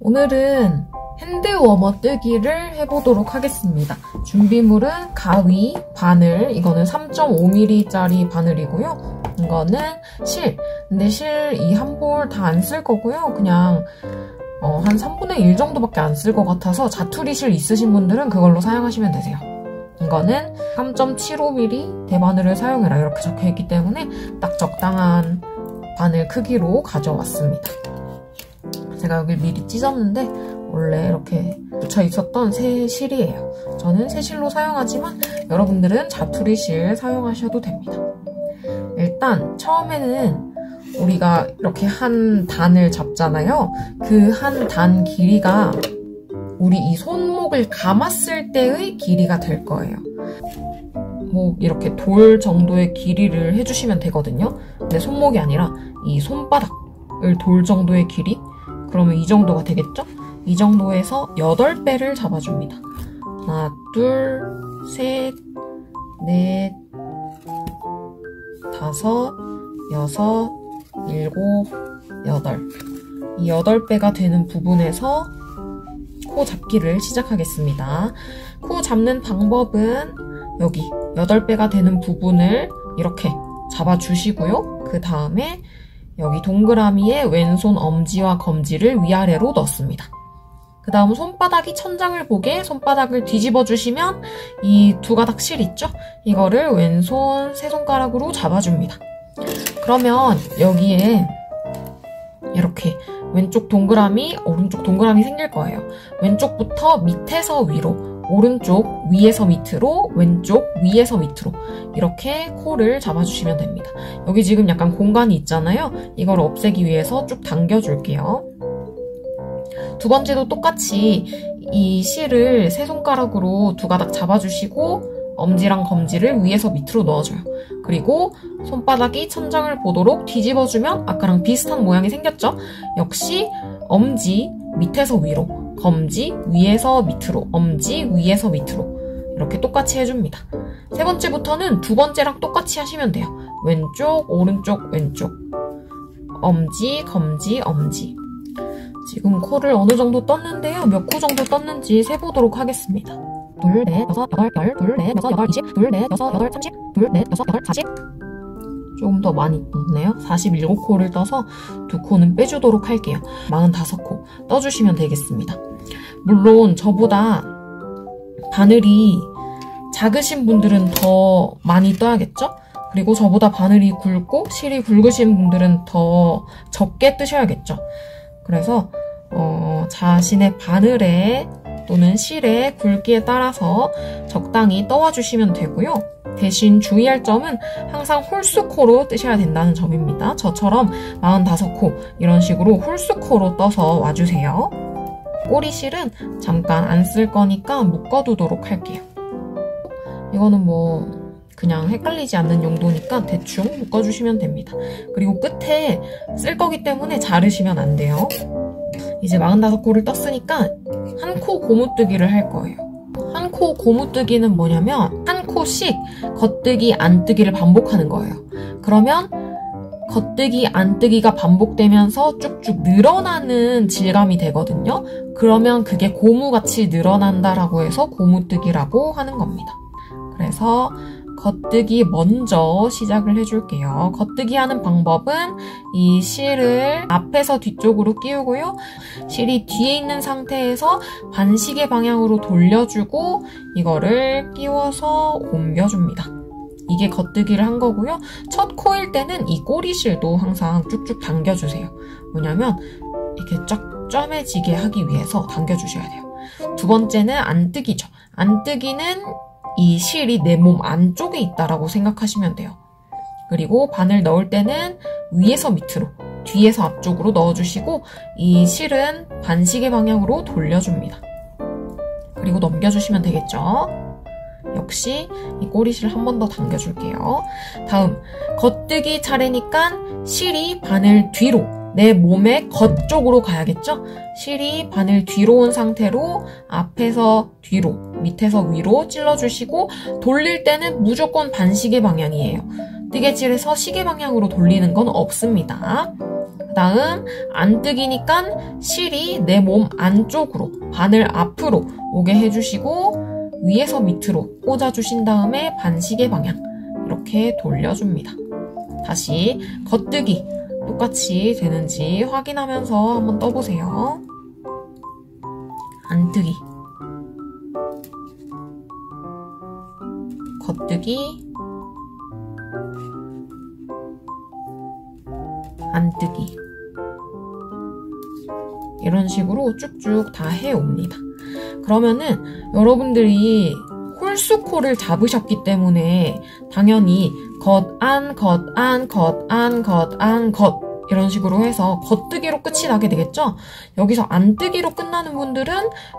오늘은 핸드워머 뜨기를 해보도록 하겠습니다. 준비물은 가위, 바늘, 이거는 3.5mm짜리 바늘이고요. 이거는 실, 근데 실 이 한 볼 다 안 쓸 거고요. 그냥 한 3분의 1 정도밖에 안 쓸 것 같아서 자투리 실 있으신 분들은 그걸로 사용하시면 되세요. 이거는 3.75mm 대바늘을 사용해라 이렇게 적혀있기 때문에 딱 적당한 바늘 크기로 가져왔습니다. 제가 여기 미리 찢었는데 원래 이렇게 붙여 있었던 새 실이에요. 저는 새 실로 사용하지만 여러분들은 자투리 실 사용하셔도 됩니다. 일단 처음에는 우리가 이렇게 한 단을 잡잖아요. 그 한 단 길이가 우리 이 손목을 감았을 때의 길이가 될 거예요. 뭐 이렇게 돌 정도의 길이를 해주시면 되거든요. 근데 손목이 아니라 이 손바닥을 돌 정도의 길이? 그러면 이 정도가 되겠죠? 이 정도에서 8배를 잡아줍니다. 하나, 둘, 셋, 넷, 다섯, 여섯, 일곱, 여덟. 이 8배가 되는 부분에서 코 잡기를 시작하겠습니다. 코 잡는 방법은 여기 8배가 되는 부분을 이렇게 잡아주시고요. 그 다음에 여기 동그라미에 왼손 엄지와 검지를 위아래로 넣습니다. 그 다음 손바닥이 천장을 보게 손바닥을 뒤집어 주시면 이 두 가닥 실 있죠? 이거를 왼손 세 손가락으로 잡아줍니다. 그러면 여기에 이렇게 왼쪽 동그라미, 오른쪽 동그라미 생길 거예요. 왼쪽부터 밑에서 위로, 오른쪽 위에서 밑으로, 왼쪽 위에서 밑으로 이렇게 코를 잡아주시면 됩니다. 여기 지금 약간 공간이 있잖아요. 이걸 없애기 위해서 쭉 당겨줄게요. 두 번째도 똑같이 이 실을 세 손가락으로 두 가닥 잡아주시고 엄지랑 검지를 위에서 밑으로 넣어줘요. 그리고 손바닥이 천장을 보도록 뒤집어주면 아까랑 비슷한 모양이 생겼죠? 역시 엄지 밑에서 위로, 검지 위에서 밑으로, 엄지 위에서 밑으로 이렇게 똑같이 해줍니다. 세 번째부터는 두 번째랑 똑같이 하시면 돼요. 왼쪽, 오른쪽, 왼쪽 엄지, 검지, 엄지. 지금 코를 어느 정도 떴는데요. 몇 코 정도 떴는지 세보도록 하겠습니다. 둘, 넷, 여섯, 여덟, 열, 둘, 넷, 여섯, 여덟, 20, 둘, 넷, 여섯, 여덟, 30, 둘, 넷, 여섯, 여덟, 40. 조금 더 많이 떴네요. 47코를 떠서 두 코는 빼주도록 할게요. 45코 떠주시면 되겠습니다. 물론 저보다 바늘이 작으신 분들은 더 많이 떠야겠죠? 그리고 저보다 바늘이 굵고 실이 굵으신 분들은 더 적게 뜨셔야겠죠? 그래서 자신의 바늘에 또는 실의 굵기에 따라서 적당히 떠와주시면 되고요. 대신 주의할 점은 항상 홀수코로 뜨셔야 된다는 점입니다. 저처럼 45코 이런 식으로 홀수코로 떠서 와주세요. 꼬리실은 잠깐 안 쓸 거니까 묶어두도록 할게요. 이거는 뭐 그냥 헷갈리지 않는 용도니까 대충 묶어주시면 됩니다. 그리고 끝에 쓸 거기 때문에 자르시면 안 돼요. 이제 45코를 떴으니까 한 코 고무뜨기를 할 거예요. 한 코 고무뜨기는 뭐냐면 한 코씩 겉뜨기, 안뜨기를 반복하는 거예요. 그러면 겉뜨기, 안뜨기가 반복되면서 쭉쭉 늘어나는 질감이 되거든요. 그러면 그게 고무같이 늘어난다라고 해서 고무뜨기라고 하는 겁니다. 그래서 겉뜨기 먼저 시작을 해줄게요. 겉뜨기 하는 방법은 이 실을 앞에서 뒤쪽으로 끼우고요. 실이 뒤에 있는 상태에서 반시계 방향으로 돌려주고 이거를 끼워서 옮겨줍니다. 이게 겉뜨기를 한 거고요. 첫 코일 때는 이 꼬리실도 항상 쭉쭉 당겨주세요. 뭐냐면 이렇게 쫙 쫌해지게 하기 위해서 당겨주셔야 돼요. 두 번째는 안뜨기죠. 안뜨기는 이 실이 내 몸 안쪽에 있다라고 생각하시면 돼요. 그리고 바늘 넣을 때는 위에서 밑으로, 뒤에서 앞쪽으로 넣어주시고 이 실은 반시계 방향으로 돌려줍니다. 그리고 넘겨주시면 되겠죠? 역시 이 꼬리실 한 번 더 당겨줄게요. 다음, 겉뜨기 차례니까 실이 바늘 뒤로, 내 몸의 겉쪽으로 가야겠죠? 실이 바늘 뒤로 온 상태로 앞에서 뒤로, 밑에서 위로 찔러주시고 돌릴 때는 무조건 반시계 방향이에요. 뜨개질에서 시계 방향으로 돌리는 건 없습니다. 그 다음 안뜨기니까 실이 내 몸 안쪽으로, 바늘 앞으로 오게 해주시고 위에서 밑으로 꽂아주신 다음에 반시계 방향 이렇게 돌려줍니다. 다시 겉뜨기 똑같이 되는지 확인하면서 한번 떠보세요. 안뜨기, 겉뜨기, 안뜨기, 이런 식으로 쭉쭉 다 해옵니다. 그러면은 여러분들이 홀수코를 잡으셨기 때문에 당연히 겉안, 겉안, 겉안, 겉안, 겉 이런 식으로 해서 겉뜨기로 끝이 나게 되겠죠? 여기서 안뜨기로 끝나는 분들은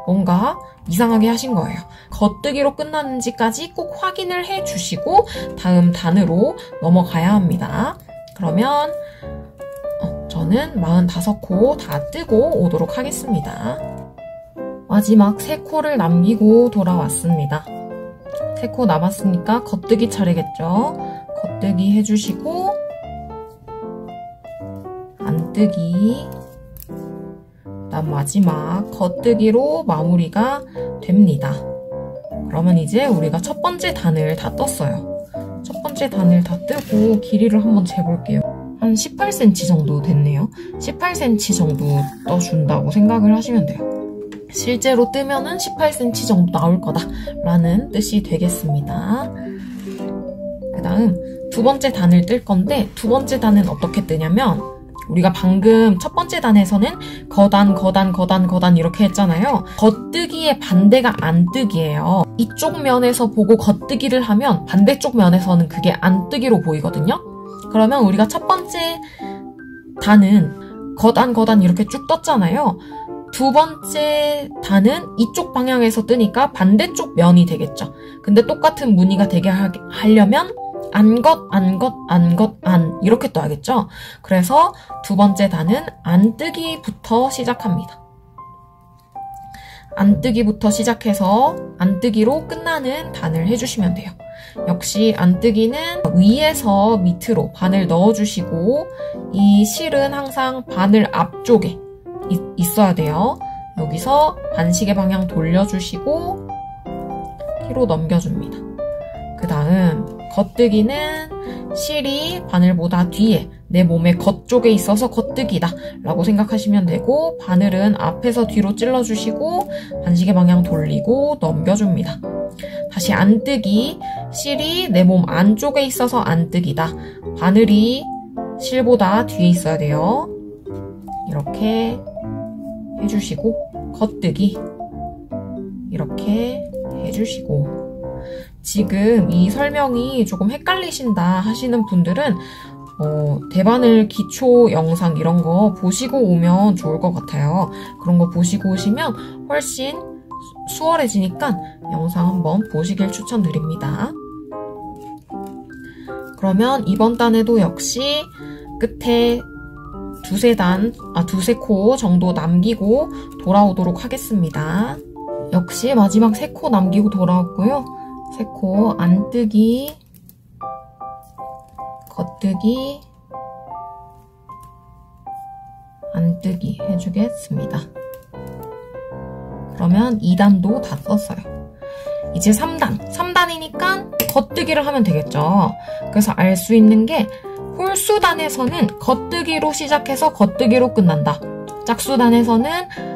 뭔가 이상하게 하신 거예요. 겉뜨기로 끝나는지까지 꼭 확인을 해주시고 다음 단으로 넘어가야 합니다. 그러면 저는 45코 다 뜨고 오도록 하겠습니다. 마지막 3코를 남기고 돌아왔습니다. 3코 남았으니까 겉뜨기 차례겠죠? 겉뜨기 해주시고 안뜨기, 그다음 마지막 겉뜨기로 마무리가 됩니다. 그러면 이제 우리가 첫 번째 단을 다 떴어요. 첫 번째 단을 다 뜨고 길이를 한번 재볼게요. 한 18cm 정도 됐네요. 18cm 정도 떠준다고 생각을 하시면 돼요. 실제로 뜨면은 18cm 정도 나올 거다라는 뜻이 되겠습니다. 그 다음 두 번째 단을 뜰 건데 두 번째 단은 어떻게 뜨냐면 우리가 방금 첫 번째 단에서는 거단, 거단, 거단, 거단 이렇게 했잖아요. 겉뜨기의 반대가 안뜨기예요. 이쪽 면에서 보고 겉뜨기를 하면 반대쪽 면에서는 그게 안뜨기로 보이거든요. 그러면 우리가 첫 번째 단은 거단, 거단 이렇게 쭉 떴잖아요. 두 번째 단은 이쪽 방향에서 뜨니까 반대쪽 면이 되겠죠. 근데 똑같은 무늬가 되게 하려면 안겉, 안겉, 안겉, 안 이렇게 떠야겠죠. 그래서 두 번째 단은 안뜨기부터 시작합니다. 안뜨기부터 시작해서 안뜨기로 끝나는 단을 해주시면 돼요. 역시 안뜨기는 위에서 밑으로 바늘 넣어주시고 이 실은 항상 바늘 앞쪽에 있어야 돼요. 여기서 반시계 방향 돌려주시고 뒤로 넘겨줍니다. 그 다음 겉뜨기는 실이 바늘보다 뒤에 내 몸의 겉쪽에 있어서 겉뜨기다 라고 생각하시면 되고 바늘은 앞에서 뒤로 찔러주시고 반시계 방향 돌리고 넘겨줍니다. 다시 안뜨기, 실이 내 몸 안쪽에 있어서 안뜨기다. 바늘이 실보다 뒤에 있어야 돼요. 이렇게 해주시고 겉뜨기 이렇게 해주시고 지금 이 설명이 조금 헷갈리신다 하시는 분들은 대바늘 기초 영상 이런 거 보시고 오면 좋을 것 같아요. 그런 거 보시고 오시면 훨씬 수월해지니까 영상 한번 보시길 추천드립니다. 그러면 이번 단에도 역시 끝에 두세 코 정도 남기고 돌아오도록 하겠습니다. 역시 마지막 3코 남기고 돌아왔고요. 3코 안뜨기, 겉뜨기, 안뜨기 해주겠습니다. 그러면 2단도 다 썼어요. 이제 3단이니까 겉뜨기를 하면 되겠죠. 그래서 알 수 있는 게 홀수단에서는 겉뜨기로 시작해서 겉뜨기로 끝난다. 짝수단에서는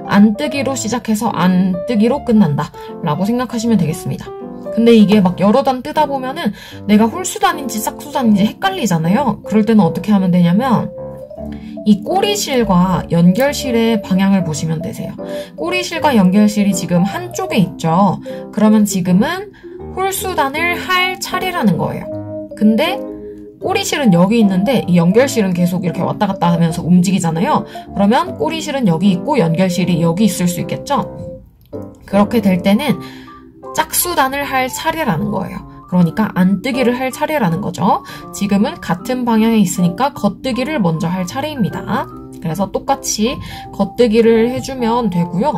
안뜨기로 시작해서 안뜨기로 끝난다 라고 생각하시면 되겠습니다. 근데 이게 막 여러 단 뜨다 보면은 내가 홀수단인지 짝수단인지 헷갈리잖아요. 그럴 때는 어떻게 하면 되냐면 이 꼬리실과 연결실의 방향을 보시면 되세요. 꼬리실과 연결실이 지금 한쪽에 있죠. 그러면 지금은 홀수단을 할 차례라는 거예요. 근데 꼬리실은 여기 있는데 이 연결실은 계속 이렇게 왔다 갔다 하면서 움직이잖아요. 그러면 꼬리실은 여기 있고 연결실이 여기 있을 수 있겠죠. 그렇게 될 때는 짝수단을 할 차례라는 거예요. 그러니까 안뜨기를 할 차례라는 거죠. 지금은 같은 방향에 있으니까 겉뜨기를 먼저 할 차례입니다. 그래서 똑같이 겉뜨기를 해주면 되고요.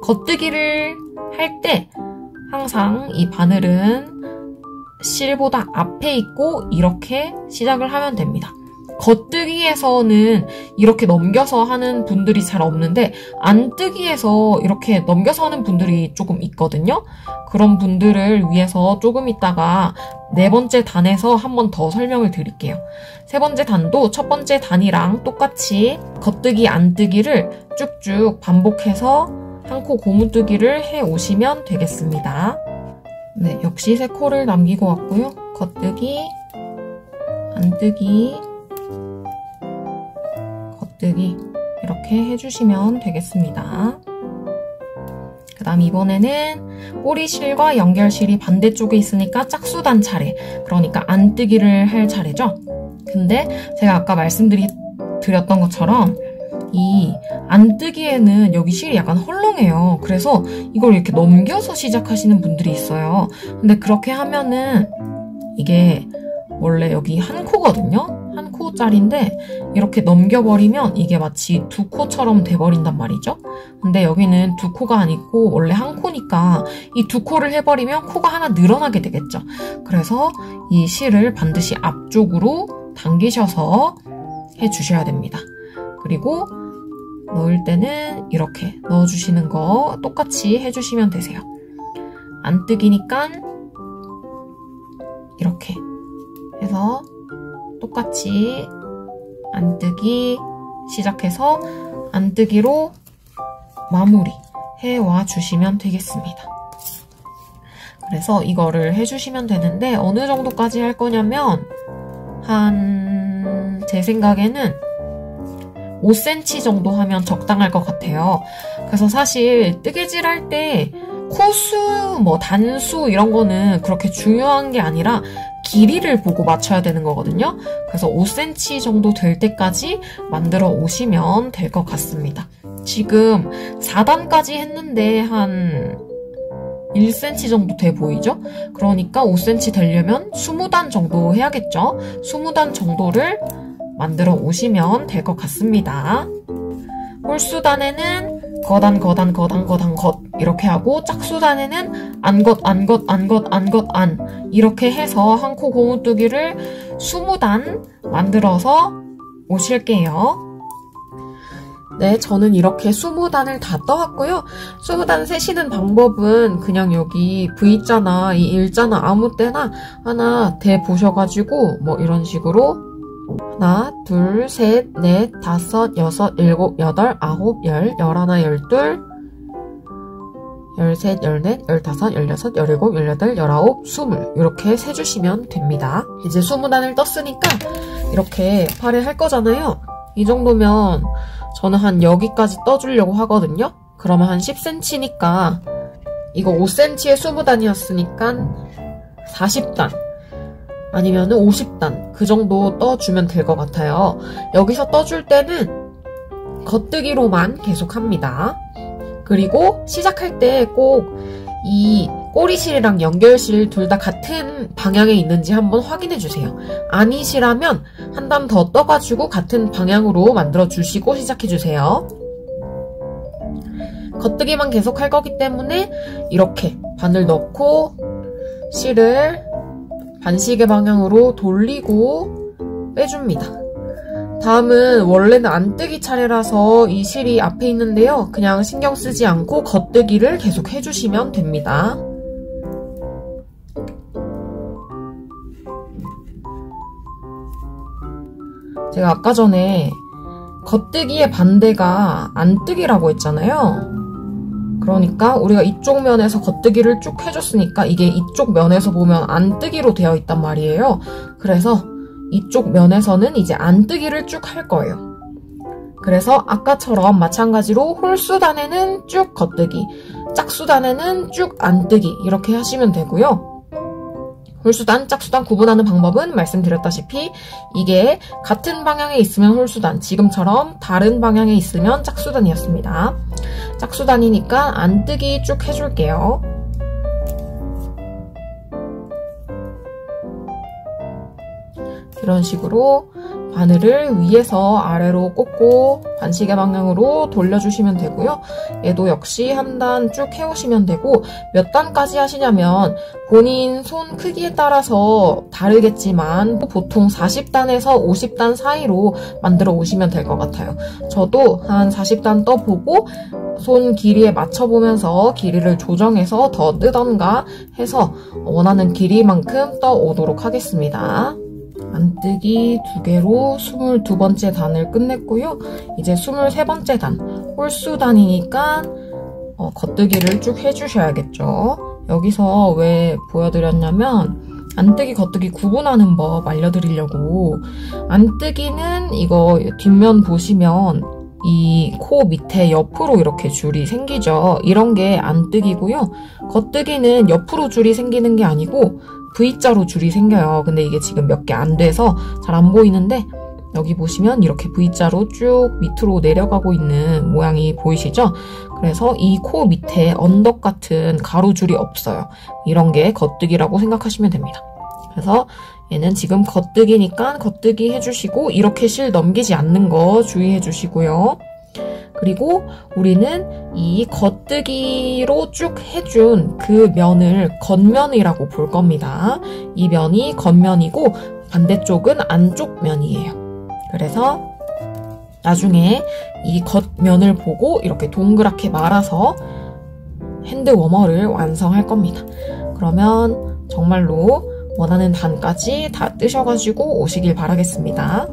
겉뜨기를 할 때 항상 이 바늘은 실보다 앞에 있고 이렇게 시작을 하면 됩니다. 겉뜨기에서는 이렇게 넘겨서 하는 분들이 잘 없는데 안뜨기에서 이렇게 넘겨서 하는 분들이 조금 있거든요. 그런 분들을 위해서 조금 있다가 네 번째 단에서 한 번 더 설명을 드릴게요. 세 번째 단도 첫 번째 단이랑 똑같이 겉뜨기, 안뜨기를 쭉쭉 반복해서 한 코 고무뜨기를 해 오시면 되겠습니다. 네, 역시 세 코를 남기고 왔고요. 겉뜨기, 안뜨기, 겉뜨기 이렇게 해주시면 되겠습니다. 그 다음 이번에는 꼬리실과 연결실이 반대쪽에 있으니까 짝수단 차례, 그러니까 안뜨기를 할 차례죠. 근데 제가 아까 말씀드렸던 것처럼 이 안뜨기에는 여기 실이 약간 헐렁해요. 그래서 이걸 이렇게 넘겨서 시작하시는 분들이 있어요. 근데 그렇게 하면은 이게 원래 여기 한 코거든요. 한 코짜리인데 이렇게 넘겨버리면 이게 마치 두 코처럼 돼버린단 말이죠. 근데 여기는 두 코가 아니고 원래 한 코니까 이 두 코를 해버리면 코가 하나 늘어나게 되겠죠. 그래서 이 실을 반드시 앞쪽으로 당기셔서 해주셔야 됩니다. 그리고 넣을 때는 이렇게 넣어주시는 거 똑같이 해주시면 되세요. 안뜨기니까 이렇게 해서 똑같이 안뜨기 시작해서 안뜨기로 마무리 해와 주시면 되겠습니다. 그래서 이거를 해주시면 되는데 어느 정도까지 할 거냐면 제 생각에는 5cm 정도 하면 적당할 것 같아요. 그래서 사실 뜨개질 할 때 코수, 단수 이런 거는 그렇게 중요한 게 아니라 길이를 보고 맞춰야 되는 거거든요. 그래서 5cm 정도 될 때까지 만들어 오시면 될 것 같습니다. 지금 4단까지 했는데 한 1cm 정도 돼 보이죠? 그러니까 5cm 되려면 20단 정도 해야겠죠? 20단 정도를 만들어 오시면 될 것 같습니다. 홀수단에는 거단 이렇게 하고 짝수단에는 안 이렇게 해서 한 코 고무뜨기를 20단 만들어서 오실게요. 네, 저는 이렇게 20단을 다 떠왔고요. 20단 세시는 방법은 그냥 여기 V자나 이 일자나 아무 때나 하나 대보셔가지고 이런 식으로 하나, 둘, 셋, 넷, 다섯, 여섯, 일곱, 여덟, 아홉, 열, 열하나, 열둘, 열셋, 열넷, 열다섯, 열여섯, 열일곱, 열여덟, 열아홉, 20 이렇게 세주시면 됩니다. 이제 20단을 떴으니까 이렇게 팔에 할 거잖아요. 이 정도면 저는 한 여기까지 떠주려고 하거든요. 그러면 한 10cm니까 이거 5cm에 20단이었으니까 40단 아니면 50단 그 정도 떠주면 될 것 같아요. 여기서 떠줄 때는 겉뜨기로만 계속 합니다. 그리고 시작할 때 꼭 이 꼬리실이랑 연결실 둘 다 같은 방향에 있는지 한번 확인해 주세요. 아니시라면 한 단 더 떠가지고 같은 방향으로 만들어 주시고 시작해 주세요. 겉뜨기만 계속 할 거기 때문에 이렇게 바늘 넣고 실을 반시계 방향으로 돌리고 빼줍니다. 다음은 원래는 안뜨기 차례라서 이 실이 앞에 있는데요. 그냥 신경 쓰지 않고 겉뜨기를 계속 해주시면 됩니다. 제가 아까 전에 겉뜨기의 반대가 안뜨기라고 했잖아요. 그러니까 우리가 이쪽 면에서 겉뜨기를 쭉 해줬으니까 이게 이쪽 면에서 보면 안뜨기로 되어 있단 말이에요. 그래서 이쪽 면에서는 이제 안뜨기를 쭉 할 거예요. 그래서 아까처럼 마찬가지로 홀수단에는 쭉 겉뜨기, 짝수단에는 쭉 안뜨기 이렇게 하시면 되고요. 홀수단, 짝수단 구분하는 방법은 말씀드렸다시피 이게 같은 방향에 있으면 홀수단, 지금처럼 다른 방향에 있으면 짝수단이었습니다. 짝수단이니까 안뜨기 쭉 해줄게요. 이런 식으로 바늘을 위에서 아래로 꽂고 반시계 방향으로 돌려주시면 되고요. 얘도 역시 한 단 쭉 해오시면 되고, 몇 단까지 하시냐면 본인 손 크기에 따라서 다르겠지만 보통 40단에서 50단 사이로 만들어 오시면 될 것 같아요. 저도 한 40단 떠보고 손 길이에 맞춰보면서 길이를 조정해서 더 뜨던가 해서 원하는 길이만큼 떠오도록 하겠습니다. 안뜨기 2개로 22번째 단을 끝냈고요. 이제 23번째 단, 홀수단이니까 겉뜨기를 쭉 해주셔야겠죠. 여기서 왜 보여드렸냐면 안뜨기, 겉뜨기 구분하는 법 알려드리려고. 안뜨기는 이거 뒷면 보시면 이 코 밑에 옆으로 이렇게 줄이 생기죠. 이런 게 안뜨기고요. 겉뜨기는 옆으로 줄이 생기는 게 아니고 V자로 줄이 생겨요. 근데 이게 지금 몇 개 안 돼서 잘 안 보이는데 여기 보시면 이렇게 V자로 쭉 밑으로 내려가고 있는 모양이 보이시죠? 그래서 이 코 밑에 언덕 같은 가로줄이 없어요. 이런 게 겉뜨기라고 생각하시면 됩니다. 그래서 얘는 지금 겉뜨기니까 겉뜨기 해주시고 이렇게 실 넘기지 않는 거 주의해 주시고요. 그리고 우리는 이 겉뜨기로 쭉 해준 그 면을 겉면이라고 볼 겁니다. 이 면이 겉면이고 반대쪽은 안쪽 면이에요. 그래서 나중에 이 겉면을 보고 이렇게 동그랗게 말아서 핸드 워머를 완성할 겁니다. 그러면 정말로 원하는 단까지 다 뜨셔가지고 오시길 바라겠습니다.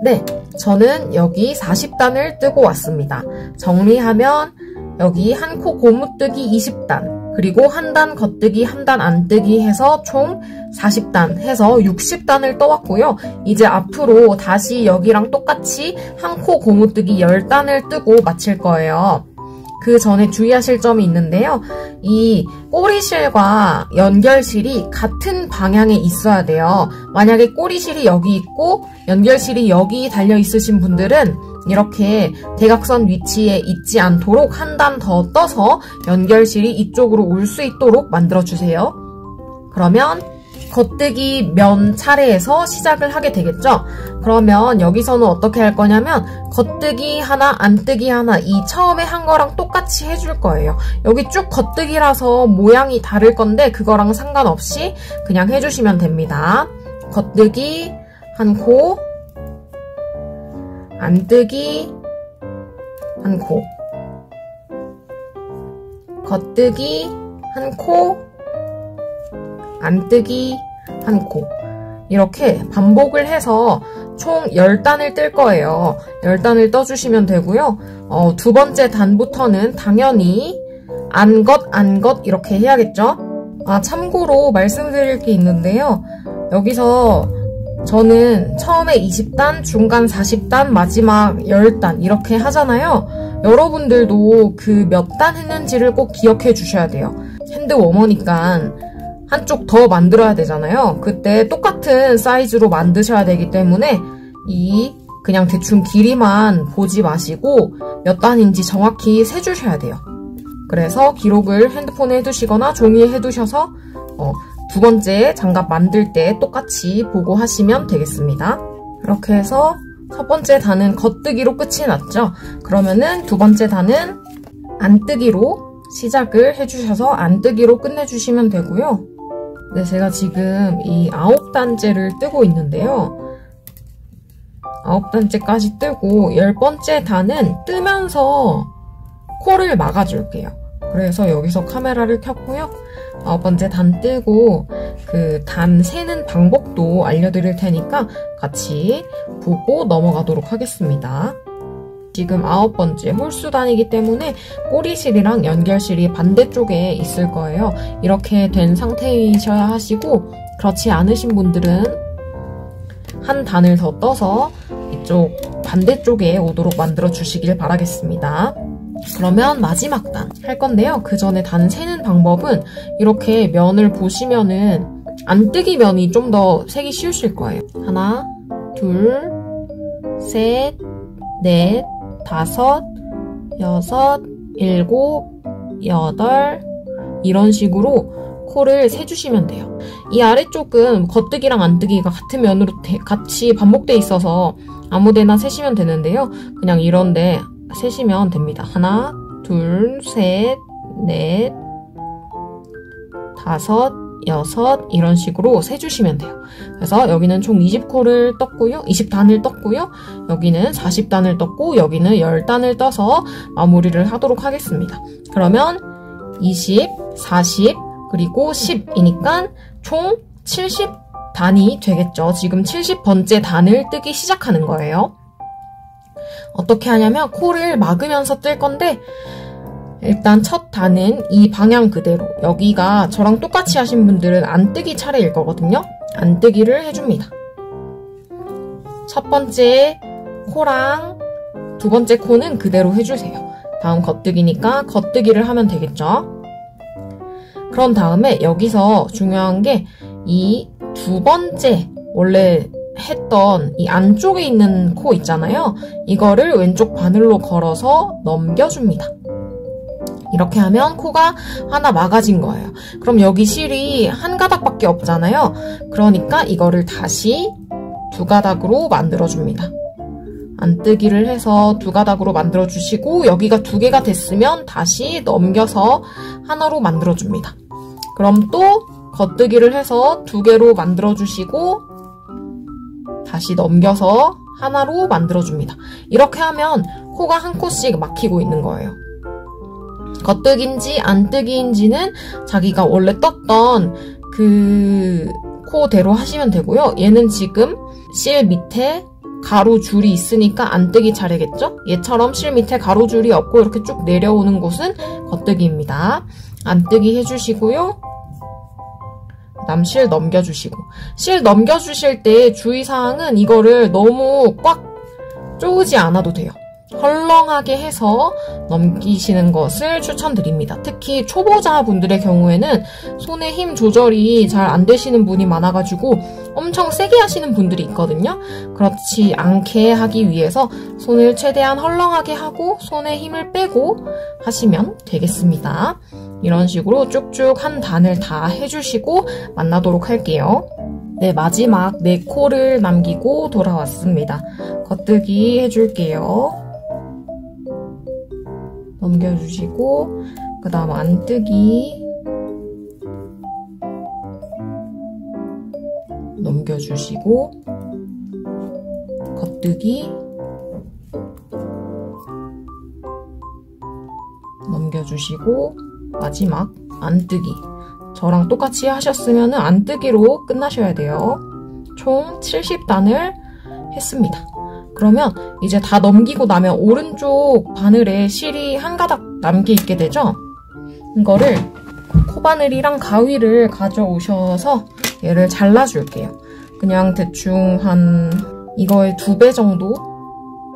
네, 저는 여기 40단을 뜨고 왔습니다. 정리하면 여기 한 코 고무뜨기 20단, 그리고 한 단 겉뜨기, 한 단 안뜨기 해서 총 40단 해서 60단을 떠왔고요. 이제 앞으로 다시 여기랑 똑같이 한 코 고무뜨기 10단을 뜨고 마칠 거예요. 그 전에 주의하실 점이 있는데요. 이 꼬리실과 연결실이 같은 방향에 있어야 돼요. 만약에 꼬리실이 여기 있고 연결실이 여기 달려 있으신 분들은 이렇게 대각선 위치에 있지 않도록 한 단 더 떠서 연결실이 이쪽으로 올 수 있도록 만들어주세요. 그러면 겉뜨기 면 차례에서 시작을 하게 되겠죠? 그러면 여기서는 어떻게 할 거냐면 겉뜨기 하나, 안뜨기 하나 이 처음에 한 거랑 똑같이 해줄 거예요. 여기 쭉 겉뜨기라서 모양이 다를 건데 그거랑 상관없이 그냥 해주시면 됩니다. 겉뜨기 한 코, 안뜨기 한 코, 겉뜨기 한 코, 안뜨기 한 코. 이렇게 반복을 해서 총 10단을 뜰 거예요. 10단을 떠주시면 되고요. 두 번째 단부터는 당연히 안겉, 안겉 이렇게 해야겠죠? 참고로 말씀드릴 게 있는데요. 여기서 저는 처음에 20단, 중간 40단, 마지막 10단 이렇게 하잖아요. 여러분들도 그 몇 단 했는지를 꼭 기억해 주셔야 돼요. 핸드 워머니까 한쪽 더 만들어야 되잖아요. 그때 똑같은 사이즈로 만드셔야 되기 때문에 그냥 대충 길이만 보지 마시고 몇 단인지 정확히 세주셔야 돼요. 그래서 기록을 핸드폰에 해두시거나 종이에 해두셔서 두 번째 장갑 만들 때 똑같이 보고 하시면 되겠습니다. 이렇게 해서 첫 번째 단은 겉뜨기로 끝이 났죠. 그러면은 두 번째 단은 안뜨기로 시작을 해주셔서 안뜨기로 끝내주시면 되고요. 네, 제가 지금 이 9단째를 뜨고 있는데요. 9단째까지 뜨고 10번째 단은 뜨면서 코를 막아줄게요. 그래서 여기서 카메라를 켰고요. 9번째 단 뜨고 그 단 세는 방법도 알려드릴 테니까 같이 보고 넘어가도록 하겠습니다. 지금 9번째 홀수단이기 때문에 꼬리실이랑 연결실이 반대쪽에 있을 거예요. 이렇게 된 상태이셔야 하시고 그렇지 않으신 분들은 한 단을 더 떠서 이쪽 반대쪽에 오도록 만들어 주시길 바라겠습니다. 그러면 마지막 단 할 건데요. 그 전에 단 세는 방법은 이렇게 면을 보시면은 안뜨기 면이 좀 더 세기 쉬우실 거예요. 하나, 둘, 셋, 넷, 다섯, 여섯, 일곱, 여덟 이런 식으로 코를 세주시면 돼요. 이 아래쪽은 겉뜨기랑 안뜨기가 같은 면으로 같이 반복돼 있어서 아무데나 세시면 되는데요. 그냥 이런데 세시면 됩니다. 하나, 둘, 셋, 넷, 다섯, 여섯 이런 식으로 세주시면 돼요. 그래서 여기는 총 20코를 떴고요. 20단을 떴고요. 여기는 40단을 떴고 여기는 10단을 떠서 마무리를 하도록 하겠습니다. 그러면 20, 40, 그리고 10이니까 총 70단이 되겠죠. 지금 70번째 단을 뜨기 시작하는 거예요. 어떻게 하냐면 코를 막으면서 뜰 건데 일단 첫 단은 이 방향 그대로 여기가 저랑 똑같이 하신 분들은 안뜨기 차례일 거거든요. 안뜨기를 해줍니다. 첫 번째 코랑 두 번째 코는 그대로 해주세요. 다음 겉뜨기니까 겉뜨기를 하면 되겠죠. 그런 다음에 여기서 중요한 게 이 두 번째 원래 했던 이 안쪽에 있는 코 있잖아요. 이거를 왼쪽 바늘로 걸어서 넘겨줍니다. 이렇게 하면 코가 하나 막아진 거예요. 그럼 여기 실이 한 가닥밖에 없잖아요. 그러니까 이거를 다시 두 가닥으로 만들어줍니다. 안뜨기를 해서 두 가닥으로 만들어주시고 여기가 두 개가 됐으면 다시 넘겨서 하나로 만들어줍니다. 그럼 또 겉뜨기를 해서 두 개로 만들어주시고 다시 넘겨서 하나로 만들어줍니다. 이렇게 하면 코가 한 코씩 막히고 있는 거예요. 겉뜨기인지 안뜨기인지는 자기가 원래 떴던 그 코대로 하시면 되고요. 얘는 지금 실 밑에 가로줄이 있으니까 안뜨기 차례겠죠? 얘처럼 실 밑에 가로줄이 없고 이렇게 쭉 내려오는 곳은 겉뜨기입니다. 안뜨기 해주시고요. 그다음 실 넘겨주시고 실 넘겨주실 때 주의사항은 이거를 너무 꽉 조으지 않아도 돼요. 헐렁하게 해서 넘기시는 것을 추천드립니다. 특히 초보자분들의 경우에는 손의 힘 조절이 잘 안 되시는 분이 많아가지고 엄청 세게 하시는 분들이 있거든요. 그렇지 않게 하기 위해서 손을 최대한 헐렁하게 하고 손에 힘을 빼고 하시면 되겠습니다. 이런 식으로 쭉쭉 한 단을 다 해주시고 만나도록 할게요. 네, 마지막 4코를 남기고 돌아왔습니다. 겉뜨기 해줄게요. 넘겨주시고 그 다음 안뜨기 넘겨주시고 겉뜨기 넘겨주시고 마지막 안뜨기. 저랑 똑같이 하셨으면 안뜨기로 끝나셔야 돼요. 총 70단을 했습니다. 그러면 이제 다 넘기고 나면 오른쪽 바늘에 실이 한 가닥 남게 있게 되죠? 이거를 코바늘이랑 가위를 가져오셔서 얘를 잘라줄게요. 그냥 대충 한 이거의 2배 정도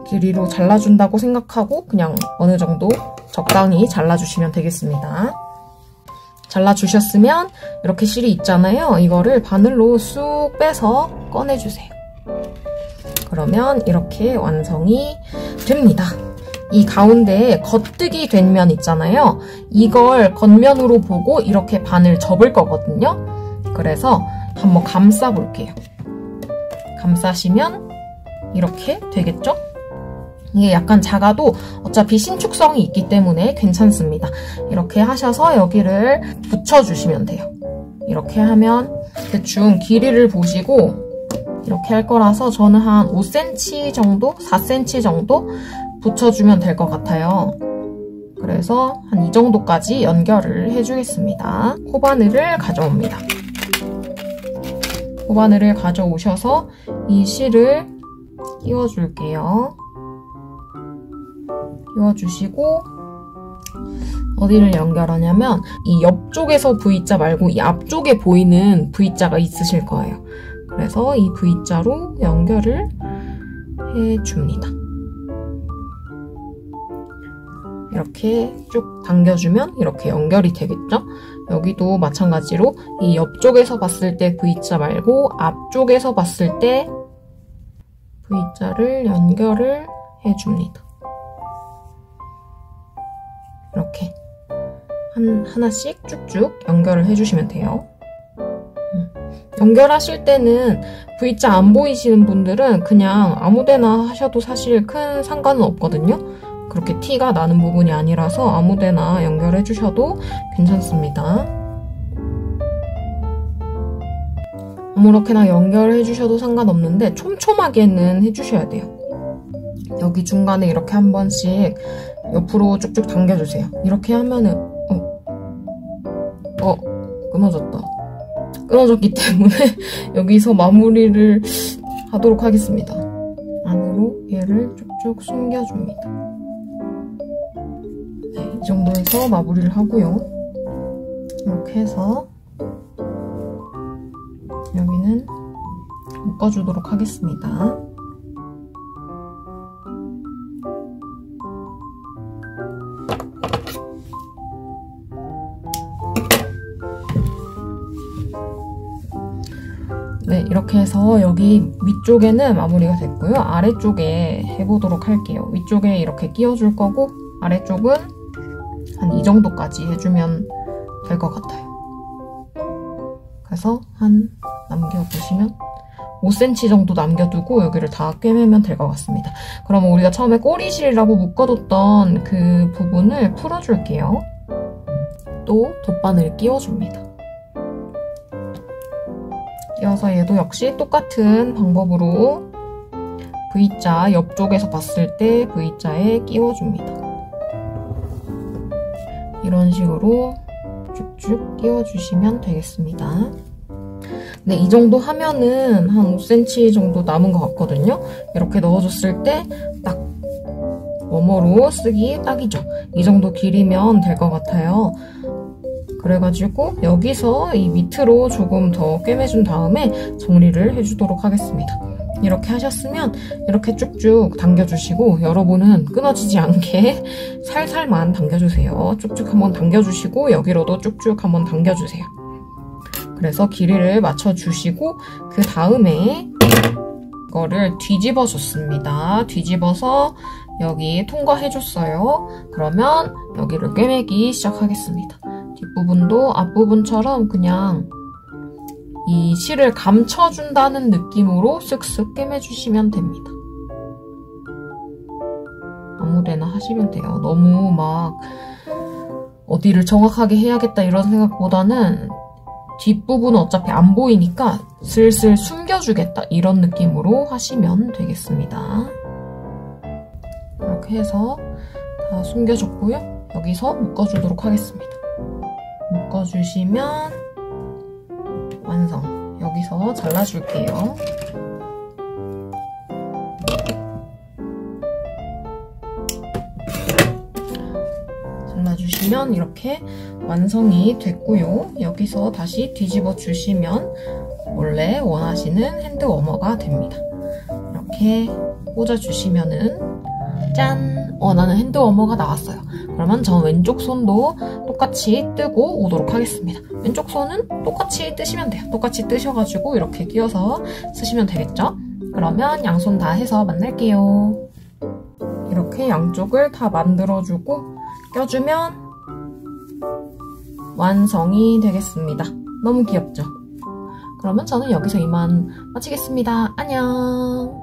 길이로 잘라준다고 생각하고 그냥 어느 정도 적당히 잘라주시면 되겠습니다. 잘라주셨으면 이렇게 실이 있잖아요. 이거를 바늘로 쑥 빼서 꺼내주세요. 그러면 이렇게 완성이 됩니다. 이 가운데에 겉뜨기 된 면 있잖아요. 이걸 겉면으로 보고 이렇게 반을 접을 거거든요. 그래서 한번 감싸 볼게요. 감싸시면 이렇게 되겠죠? 이게 약간 작아도 어차피 신축성이 있기 때문에 괜찮습니다. 이렇게 하셔서 여기를 붙여주시면 돼요. 이렇게 하면 대충 길이를 보시고 이렇게 할 거라서 저는 한 5cm 정도? 4cm 정도 붙여주면 될 것 같아요. 그래서 한 이 정도까지 연결을 해주겠습니다. 코바늘을 가져옵니다. 코바늘을 가져오셔서 이 실을 끼워줄게요. 끼워주시고 어디를 연결하냐면 이 옆쪽에서 V자 말고 이 앞쪽에 보이는 V자가 있으실 거예요. 그래서 이 V자로 연결을 해줍니다. 이렇게 쭉 당겨주면 이렇게 연결이 되겠죠? 여기도 마찬가지로 이 옆쪽에서 봤을 때 V자 말고 앞쪽에서 봤을 때 V자를 연결을 해줍니다. 이렇게 하나씩 쭉쭉 연결을 해주시면 돼요. 연결하실 때는 V자 안 보이시는 분들은 그냥 아무데나 하셔도 사실 큰 상관은 없거든요. 그렇게 티가 나는 부분이 아니라서 아무데나 연결해 주셔도 괜찮습니다. 아무렇게나 연결해 주셔도 상관없는데 촘촘하게는 해주셔야 돼요. 여기 중간에 이렇게 한 번씩 옆으로 쭉쭉 당겨주세요. 이렇게 하면은 끊어졌다. 끊어졌기 때문에 여기서 마무리를 하도록 하겠습니다. 안으로 얘를 쭉쭉 숨겨줍니다. 네, 이 정도에서 마무리를 하고요. 이렇게 해서 여기는 묶어주도록 하겠습니다. 네, 이렇게 해서 여기 위쪽에는 마무리가 됐고요. 아래쪽에 해보도록 할게요. 위쪽에 이렇게 끼워줄 거고 아래쪽은 한 이 정도까지 해주면 될 것 같아요. 그래서 남겨보시면 5cm 정도 남겨두고 여기를 다 꿰매면 될 것 같습니다. 그러면 우리가 처음에 꼬리실이라고 묶어뒀던 그 부분을 풀어줄게요. 또 돗바늘 끼워줍니다. 끼워서 얘도 역시 똑같은 방법으로 V자 옆쪽에서 봤을 때 V자에 끼워줍니다. 이런 식으로 쭉쭉 끼워주시면 되겠습니다. 네, 이 정도 하면은 한 5cm 정도 남은 것 같거든요. 이렇게 넣어줬을 때 딱 워머로 쓰기 딱이죠. 이 정도 길이면 될 것 같아요. 그래가지고 여기서 이 밑으로 조금 더 꿰매준 다음에 정리를 해주도록 하겠습니다. 이렇게 하셨으면 이렇게 쭉쭉 당겨주시고 여러분은 끊어지지 않게 살살만 당겨주세요. 쭉쭉 한번 당겨주시고 여기로도 쭉쭉 한번 당겨주세요. 그래서 길이를 맞춰주시고 그 다음에 이거를 뒤집어 줬습니다. 뒤집어서 여기 통과해줬어요. 그러면 여기를 꿰매기 시작하겠습니다. 뒷부분도 앞부분처럼 그냥 이 실을 감춰준다는 느낌으로 쓱쓱 꿰매주시면 됩니다. 아무데나 하시면 돼요. 너무 막 어디를 정확하게 해야겠다 이런 생각보다는 뒷부분은 어차피 안 보이니까 슬슬 숨겨주겠다 이런 느낌으로 하시면 되겠습니다. 이렇게 해서 다 숨겨줬고요. 여기서 묶어주도록 하겠습니다. 묶어주시면 완성. 여기서 잘라줄게요. 잘라주시면 이렇게 완성이 됐고요. 여기서 다시 뒤집어 주시면 원래 원하시는 핸드 워머가 됩니다. 이렇게 꽂아주시면은 짠! 원하는 핸드 워머가 나왔어요. 그러면 전 왼쪽 손도 똑같이 뜨고 오도록 하겠습니다. 왼쪽 손은 똑같이 뜨시면 돼요. 똑같이 뜨셔가지고 이렇게 끼워서 쓰시면 되겠죠? 그러면 양손 다 해서 만날게요. 이렇게 양쪽을 다 만들어주고 껴주면 완성이 되겠습니다. 너무 귀엽죠? 그러면 저는 여기서 이만 마치겠습니다. 안녕!